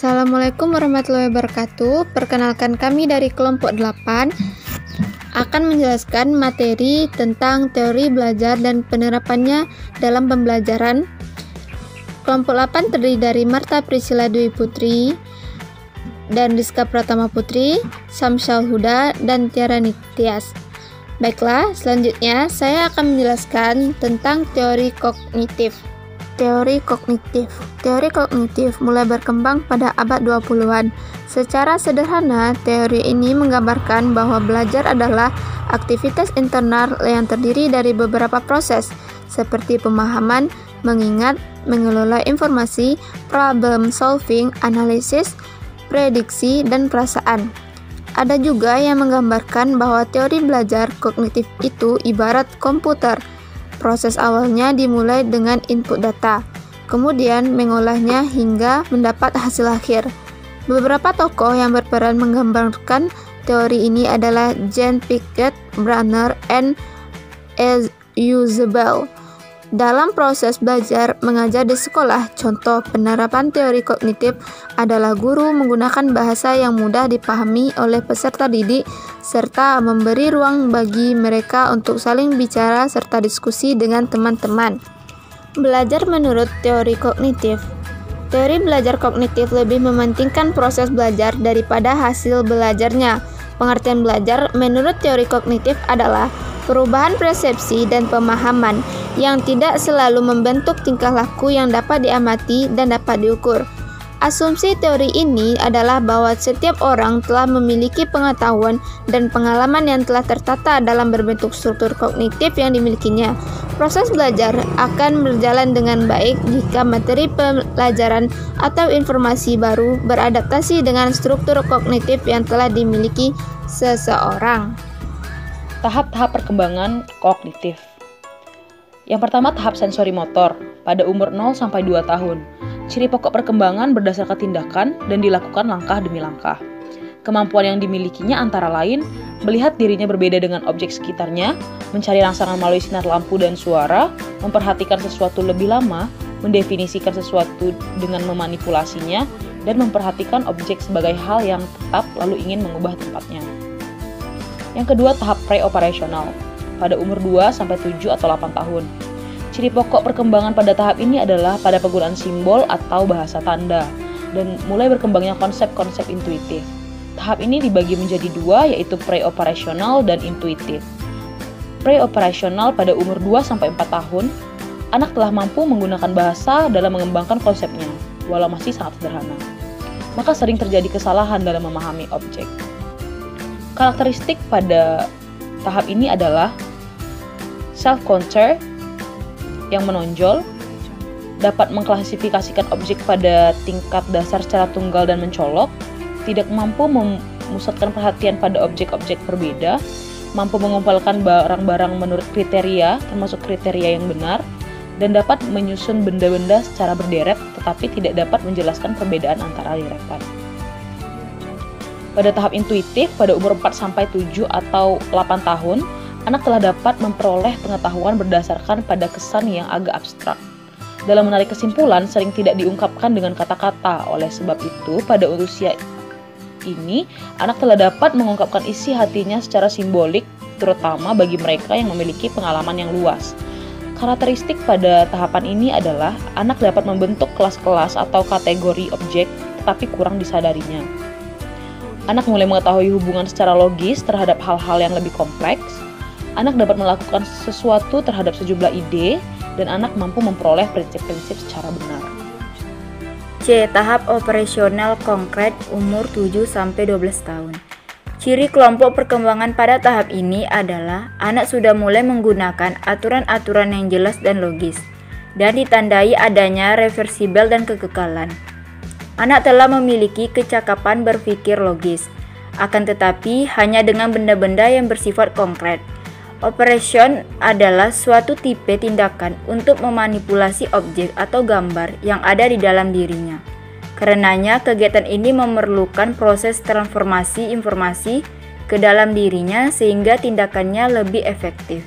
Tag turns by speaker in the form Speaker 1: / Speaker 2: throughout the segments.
Speaker 1: Assalamualaikum warahmatullahi wabarakatuh. Perkenalkan, kami dari kelompok 8 akan menjelaskan materi tentang teori belajar dan penerapannya dalam pembelajaran. Kelompok 8 terdiri dari Marta Priscilla Dwi Putri dan Rizka Pratama Putri, Samsyal Huda, dan Tiara Nitias. Baiklah, selanjutnya saya akan menjelaskan tentang teori kognitif. Teori kognitif mulai berkembang pada abad 20-an. Secara sederhana, teori ini menggambarkan bahwa belajar adalah aktivitas internal yang terdiri dari beberapa proses, seperti pemahaman, mengingat, mengelola informasi, problem solving, analisis, prediksi, dan perasaan. Ada juga yang menggambarkan bahwa teori belajar kognitif itu ibarat komputer. Proses awalnya dimulai dengan input data, kemudian mengolahnya hingga mendapat hasil akhir. Beberapa tokoh yang berperan menggambarkan teori ini adalah Jean Piaget, Brunner, and Eusebio. Dalam proses belajar mengajar di sekolah, contoh penerapan teori kognitif adalah guru menggunakan bahasa yang mudah dipahami oleh peserta didik, serta memberi ruang bagi mereka untuk saling bicara serta diskusi dengan teman-teman. Belajar menurut teori kognitif. Teori belajar kognitif lebih mementingkan proses belajar daripada hasil belajarnya. Pengertian belajar menurut teori kognitif adalah perubahan persepsi dan pemahaman yang tidak selalu membentuk tingkah laku yang dapat diamati dan dapat diukur. Asumsi teori ini adalah bahwa setiap orang telah memiliki pengetahuan dan pengalaman yang telah tertata dalam berbentuk struktur kognitif yang dimilikinya. Proses belajar akan berjalan dengan baik jika materi pelajaran atau informasi baru beradaptasi dengan struktur kognitif yang telah dimiliki seseorang.
Speaker 2: Tahap-tahap perkembangan kognitif. Yang pertama, tahap sensori motor pada umur 0-2 tahun. Ciri pokok perkembangan berdasarkan tindakan dan dilakukan langkah demi langkah. Kemampuan yang dimilikinya antara lain melihat dirinya berbeda dengan objek sekitarnya, mencari rangsangan melalui sinar lampu dan suara, memperhatikan sesuatu lebih lama, mendefinisikan sesuatu dengan memanipulasinya, dan memperhatikan objek sebagai hal yang tetap lalu ingin mengubah tempatnya. Yang kedua, tahap pre-operasional pada umur 2-7 atau 8 tahun. Ciri pokok perkembangan pada tahap ini adalah pada penggunaan simbol atau bahasa tanda dan mulai berkembangnya konsep-konsep intuitif. Tahap ini dibagi menjadi dua, yaitu pre-operasional dan intuitif. Pre-operasional pada umur 2-4 tahun, anak telah mampu menggunakan bahasa dalam mengembangkan konsepnya, walau masih sangat sederhana. Maka sering terjadi kesalahan dalam memahami objek. Karakteristik pada tahap ini adalah self-control yang menonjol, dapat mengklasifikasikan objek pada tingkat dasar secara tunggal dan mencolok, tidak mampu memusatkan perhatian pada objek-objek berbeda, mampu mengumpulkan barang-barang menurut kriteria, termasuk kriteria yang benar, dan dapat menyusun benda-benda secara berderet tetapi tidak dapat menjelaskan perbedaan antara deretan. Pada tahap intuitif, pada umur 4-7 atau 8 tahun, anak telah dapat memperoleh pengetahuan berdasarkan pada kesan yang agak abstrak. Dalam menarik kesimpulan, sering tidak diungkapkan dengan kata-kata. Oleh sebab itu, pada usia ini, anak telah dapat mengungkapkan isi hatinya secara simbolik, terutama bagi mereka yang memiliki pengalaman yang luas. Karakteristik pada tahapan ini adalah anak dapat membentuk kelas-kelas atau kategori objek, tetapi kurang disadarinya. Anak mulai mengetahui hubungan secara logis terhadap hal-hal yang lebih kompleks. Anak dapat melakukan sesuatu terhadap sejumlah ide, dan anak mampu memperoleh prinsip-prinsip secara benar.
Speaker 3: C. Tahap operasional konkret umur 7-12 tahun. Ciri kelompok perkembangan pada tahap ini adalah anak sudah mulai menggunakan aturan-aturan yang jelas dan logis, dan ditandai adanya reversibel dan kekekalan. Anak telah memiliki kecakapan berpikir logis, akan tetapi hanya dengan benda-benda yang bersifat konkret. Operation adalah suatu tipe tindakan untuk memanipulasi objek atau gambar yang ada di dalam dirinya. Karenanya, kegiatan ini memerlukan proses transformasi informasi ke dalam dirinya sehingga tindakannya lebih efektif.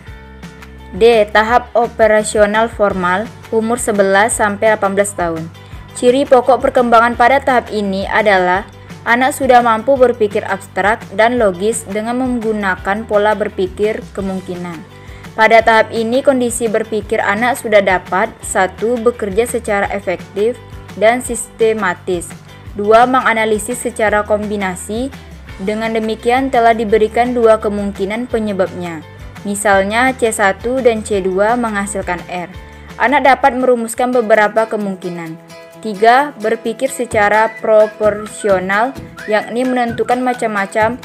Speaker 3: D. Tahap operasional formal umur 11-18 tahun. Ciri pokok perkembangan pada tahap ini adalah anak sudah mampu berpikir abstrak dan logis dengan menggunakan pola berpikir kemungkinan. Pada tahap ini, kondisi berpikir anak sudah dapat 1. Bekerja secara efektif dan sistematis, 2. Menganalisis secara kombinasi. Dengan demikian telah diberikan 2 kemungkinan penyebabnya, misalnya C1 dan C2 menghasilkan R. Anak dapat merumuskan beberapa kemungkinan. 3. Berpikir secara proporsional, yakni menentukan macam-macam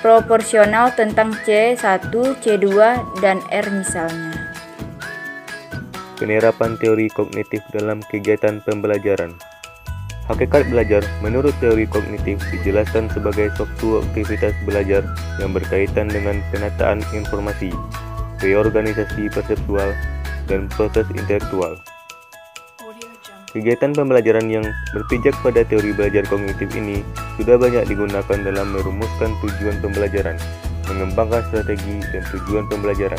Speaker 3: proporsional tentang C1, C2, dan R misalnya.
Speaker 4: Penerapan teori kognitif dalam kegiatan pembelajaran. Hakikat belajar menurut teori kognitif dijelaskan sebagai suatu aktivitas belajar yang berkaitan dengan penataan informasi, reorganisasi perseptual, dan proses intelektual. Kegiatan pembelajaran yang berpijak pada teori belajar kognitif ini sudah banyak digunakan dalam merumuskan tujuan pembelajaran, mengembangkan strategi dan tujuan pembelajaran,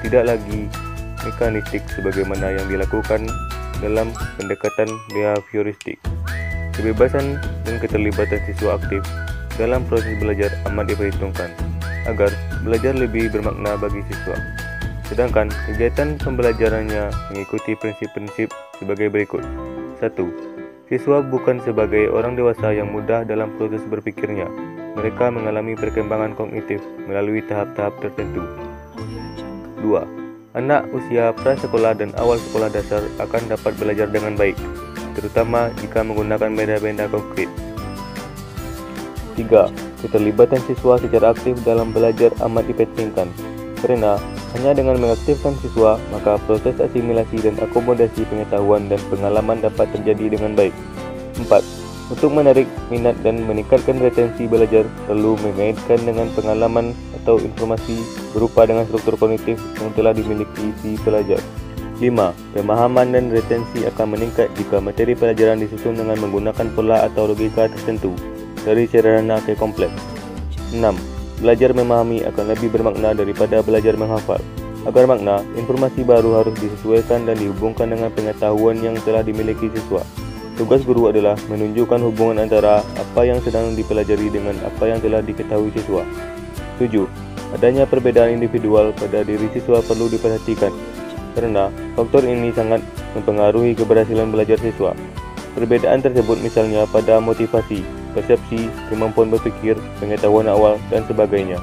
Speaker 4: tidak lagi mekanistik sebagaimana yang dilakukan dalam pendekatan behavioristik. Kebebasan dan keterlibatan siswa aktif dalam proses belajar amat diperhitungkan agar belajar lebih bermakna bagi siswa. Sedangkan kegiatan pembelajarannya mengikuti prinsip-prinsip sebagai berikut. 1. Siswa bukan sebagai orang dewasa yang mudah dalam proses berpikirnya. Mereka mengalami perkembangan kognitif melalui tahap-tahap tertentu. 2. Anak usia prasekolah dan awal sekolah dasar akan dapat belajar dengan baik, terutama jika menggunakan benda-benda konkret. 3. Keterlibatan siswa secara aktif dalam belajar amat dipentingkan, karena hanya dengan mengaktifkan siswa, maka proses asimilasi dan akomodasi pengetahuan dan pengalaman dapat terjadi dengan baik. 4. Untuk menarik minat dan meningkatkan retensi belajar, perlu mengaitkan dengan pengalaman atau informasi berupa dengan struktur kognitif yang telah dimiliki si pelajar. 5. Pemahaman dan retensi akan meningkat jika materi pelajaran disusun dengan menggunakan pola atau logika tertentu, dari sederhana ke kompleks. 6. Belajar memahami akan lebih bermakna daripada belajar menghafal. Agar makna, informasi baru harus disesuaikan dan dihubungkan dengan pengetahuan yang telah dimiliki siswa. Tugas guru adalah menunjukkan hubungan antara apa yang sedang dipelajari dengan apa yang telah diketahui siswa. 7. Adanya perbedaan individual pada diri siswa perlu diperhatikan, karena faktor ini sangat mempengaruhi keberhasilan belajar siswa. Perbedaan tersebut misalnya pada motivasi, persepsi, kemampuan berpikir, pengetahuan awal, dan sebagainya.